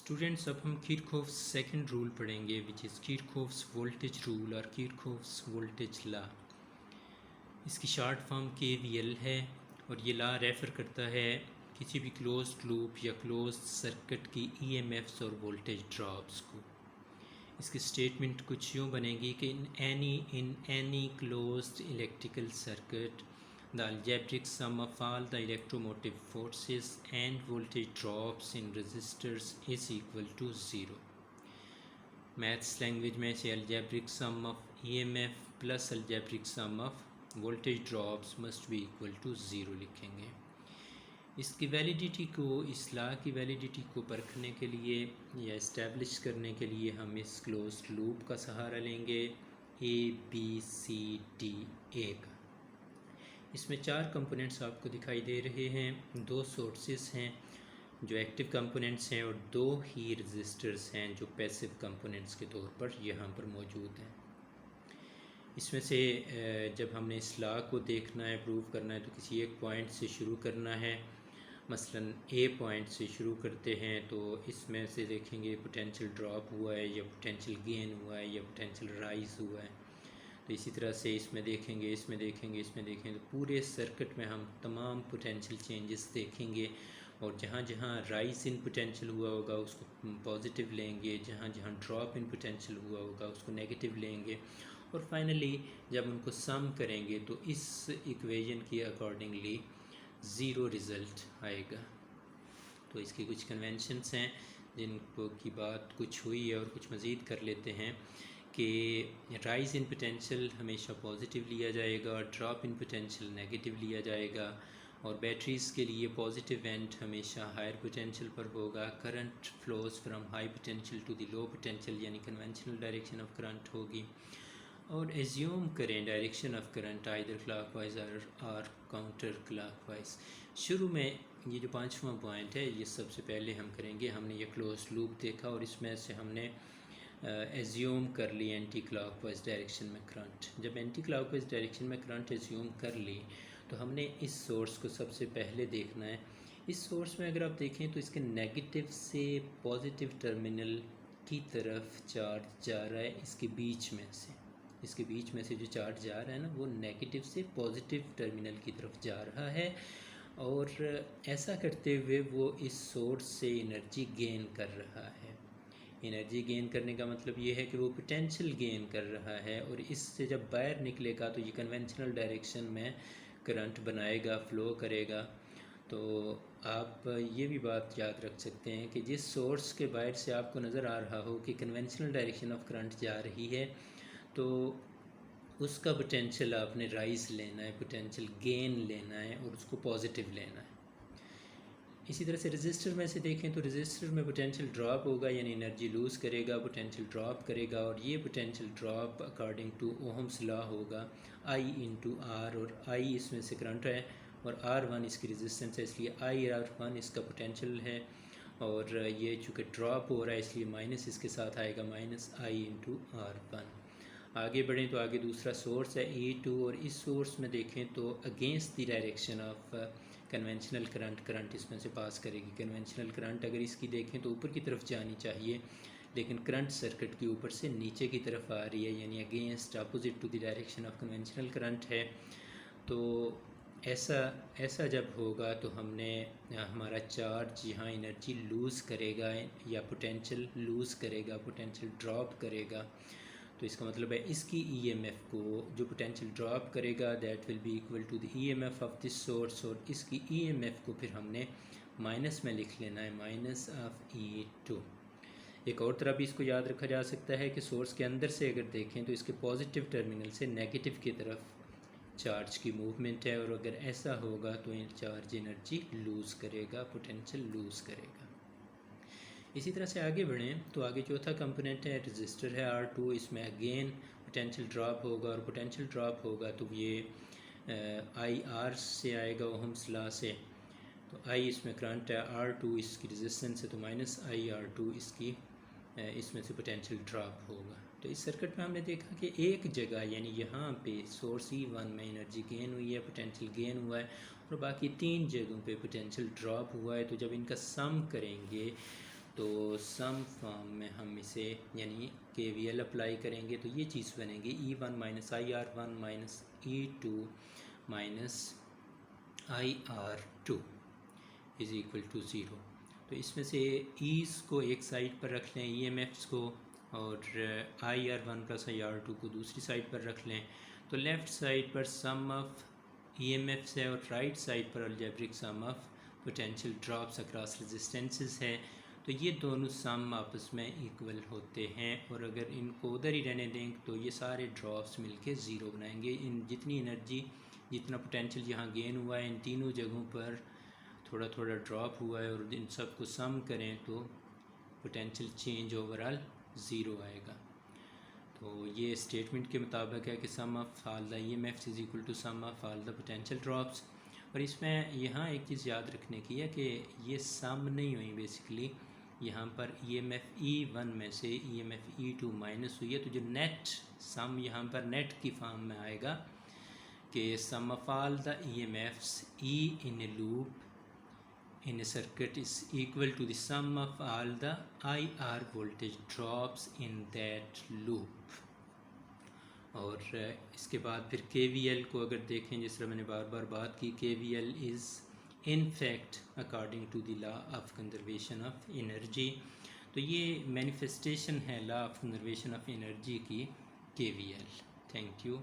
Students, अब हम Kirchhoff's second rule पढ़ेंगे which is Kirchhoff's voltage rule और किरचॉफ्स वोल्टेज लॉ। इसकी शॉर्ट फॉर्म KVL है और ये लॉ रेफ़र करता है किसी भी क्लोज्ड लूप या क्लोज्ड सर्किट की EMFs और वोल्टेज ड्रॉप्स को। इसकी स्टेटमेंट कुछ यूँ बनेगी कि in any closed electrical circuit the algebraic sum of all the electromotive forces and voltage drops in resistors is equal to 0। Maths language में से algebraic sum of EMF plus algebraic sum of voltage drops must be equal to 0 लिखेंगे। इसकी validity को, इस law की validity को परखने के लिए या इस्टेब्लिश करने के लिए हम इस क्लोज्ड लूप का सहारा लेंगे ABCDA का। इसमें 4 कंपोनेंट्स आपको दिखाई दे रहे हैं, 2 सोर्सेस हैं जो एक्टिव कंपोनेंट्स हैं और 2 ही रजिस्टर्स हैं जो पैसिव कंपोनेंट्स के तौर पर यहाँ पर मौजूद हैं। इसमें से जब हमने इस लॉ को देखना है, प्रूव करना है, तो किसी एक पॉइंट से शुरू करना है। मसलन A पॉइंट से शुरू करते हैं तो इसमें से देखेंगे पोटेंशियल ड्रॉप हुआ है या पोटेंशियल गेन हुआ है या पोटेंशियल राइज हुआ है। तो इसी तरह से इसमें देखेंगे, इसमें देखेंगे, इसमें देखेंगे, तो पूरे सर्किट में हम तमाम पोटेंशियल चेंजेस देखेंगे और जहाँ जहाँ राइज इन पोटेंशियल हुआ होगा उसको पॉजिटिव लेंगे, जहाँ जहाँ ड्रॉप इन पोटेंशियल हुआ होगा उसको नेगेटिव लेंगे और फाइनली जब उनको सम करेंगे तो इस इक्वेशन की अकॉर्डिंगली ज़ीरो रिज़ल्ट आएगा। तो इसकी कुछ कन्वेंशंस हैं जिनको की बात कुछ हुई है और कुछ मज़ीद कर लेते हैं कि राइज इन पोटेंशियल हमेशा पॉजिटिव लिया जाएगा और ड्रॉप इन पोटेंशियल नेगेटिव लिया जाएगा और बैटरीज़ के लिए पॉजिटिव एंड हमेशा हायर पोटेंशियल पर होगा। Current flows from high potential to the low potential यानी कन्वेंशनल डायरेक्शन ऑफ करंट होगी। और एज्यूम करें direction of current either clockwise और काउंटर क्लॉकवाइज। शुरू में ये जो 5वां पॉइंट है ये सबसे पहले हम करेंगे। हमने ये क्लोज लूप देखा और इसमें से हमने एज्यूम कर ली एंटी क्लॉकवाइज डायरेक्शन में करंट। जब एंटी क्लॉकवाइज डायरेक्शन में करंट एज्यूम कर ली तो हमने इस सोर्स को सबसे पहले देखना है। इस सोर्स में अगर आप देखें तो इसके नेगेटिव से पॉजिटिव टर्मिनल की तरफ चार्ज जा रहा है। इसके बीच में से जो चार्ज जा रहा है ना वो नेगेटिव से पॉजिटिव टर्मिनल की तरफ जा रहा है और ऐसा करते हुए वो इस सोर्स से एनर्जी गेन कर रहा है। एनर्जी गेन करने का मतलब ये है कि वो पोटेंशियल गेन कर रहा है और इससे जब बाहर निकलेगा तो ये कन्वेंशनल डायरेक्शन में करंट बनाएगा, फ्लो करेगा। तो आप ये भी बात याद रख सकते हैं कि जिस सोर्स के बाहर से आपको नज़र आ रहा हो कि कन्वेंशनल डायरेक्शन ऑफ करंट जा रही है तो उसका पोटेंशियल आपने राइज लेना है, पोटेंशियल गेन लेना है और उसको पॉजिटिव लेना है। इसी तरह से रेजिस्टर में से देखें तो रेजिस्टर में पोटेंशियल ड्रॉप होगा यानी एनर्जी लूज़ करेगा, पोटेंशियल ड्रॉप करेगा और ये potential drop according to Ohm's law होगा I इंटू आर और I इसमें से करंट है और R1 इसकी रेजिस्टेंस है इसलिए IR1 इसका पोटेंशियल है और ये चूँकि ड्रॉप हो रहा है इसलिए माइनस इसके साथ आएगा -I इंटू R1। आगे बढ़ें तो आगे दूसरा सोर्स है E2 और इस सोर्स में देखें तो against the direction of conventional current इसमें से पास करेगी। कन्वेंशनल करंट अगर इसकी देखें तो ऊपर की तरफ जानी चाहिए लेकिन करंट सर्किट के ऊपर से नीचे की तरफ आ रही है यानी against opposite to the direction of conventional current है। तो ऐसा जब होगा तो हमने हमारा चार्ज यहाँ एनर्जी लूज़ करेगा या पोटेंशियल लूज़ करेगा, पोटेंशियल ड्रॉप करेगा। तो इसका मतलब है इसकी EMF को जो पोटेंशियल ड्रॉप करेगा that will be equal to the EMF of this source और इसकी EMF को फिर हमने माइनस में लिख लेना है, माइनस ऑफ E2। एक और तरह भी इसको याद रखा जा सकता है कि सोर्स के अंदर से अगर देखें तो इसके पॉजिटिव टर्मिनल से नेगेटिव की तरफ चार्ज की मूवमेंट है और अगर ऐसा होगा तो चार्ज एनर्जी लूज़ करेगा, पोटेंशियल लूज़ करेगा। इसी तरह से आगे बढ़ें तो आगे चौथा कंपोनेंट है रेजिस्टर है R2। इसमें अगेन पोटेंशियल ड्रॉप होगा और पोटेंशियल ड्रॉप होगा तो ये IR से आएगा ओहम्स लॉ से। तो I इसमें करंट है, R2 इसकी रेजिस्टेंस है तो -IR2 इसकी इसमें से पोटेंशियल ड्रॉप होगा। तो इस सर्किट में हमने देखा कि एक जगह यानी यहाँ पे सोर्स E1 में एनर्जी गेन हुई है, पोटेंशियल गेन हुआ है और बाकी 3 जगहों पे पोटेंशियल ड्रॉप हुआ है। तो जब इनका सम करेंगे तो सम फॉर्म में हम इसे यानी KVL अप्लाई करेंगे तो ये चीज़ बनेगी E1 minus IR1 minus E2 minus IR2 is equal to zero. तो इसमें से ईज़ को एक साइड पर रख लें, EMFs को, और IR1 प्लस IR2 को दूसरी साइड पर रख लें। तो लेफ़्ट साइड पर सम ऑफ EMFs है और राइट साइड पर algebraic sum of potential drops across resistances है। तो ये दोनों सम आपस में इक्वल होते हैं, और अगर इनको उधर ही रहने दें तो ये सारे ड्रॉप्स मिलके ज़ीरो बनाएंगे। इन जितनी एनर्जी, जितना पोटेंशियल यहाँ गेन हुआ है, इन तीनों जगहों पर थोड़ा थोड़ा ड्रॉप हुआ है, और इन सब को सम करें तो पोटेंशियल चेंज ओवरऑल ज़ीरो आएगा। तो ये स्टेटमेंट के मुताबिक है कि sum of all the EMFs is equal to sum of all the potential drops. और इसमें यहाँ एक चीज़ याद रखने की है कि ये सम नहीं हुई, बेसिकली यहाँ पर EMF E1 में से EMF E2 माइनस हुई है, तो जो नेट सम यहाँ पर नेट की फॉर्म में आएगा कि sum of all the EMFs E in a loop in a circuit is equal to the sum of all the IR voltage drops in that loop। और इसके बाद फिर KVL को अगर देखें, जिस तरह मैंने बार बार बात की, KVL is in fact according to the law of conservation of energy. तो ये मैनिफेस्टेशन है law of conservation of energy की KVL। Thank you.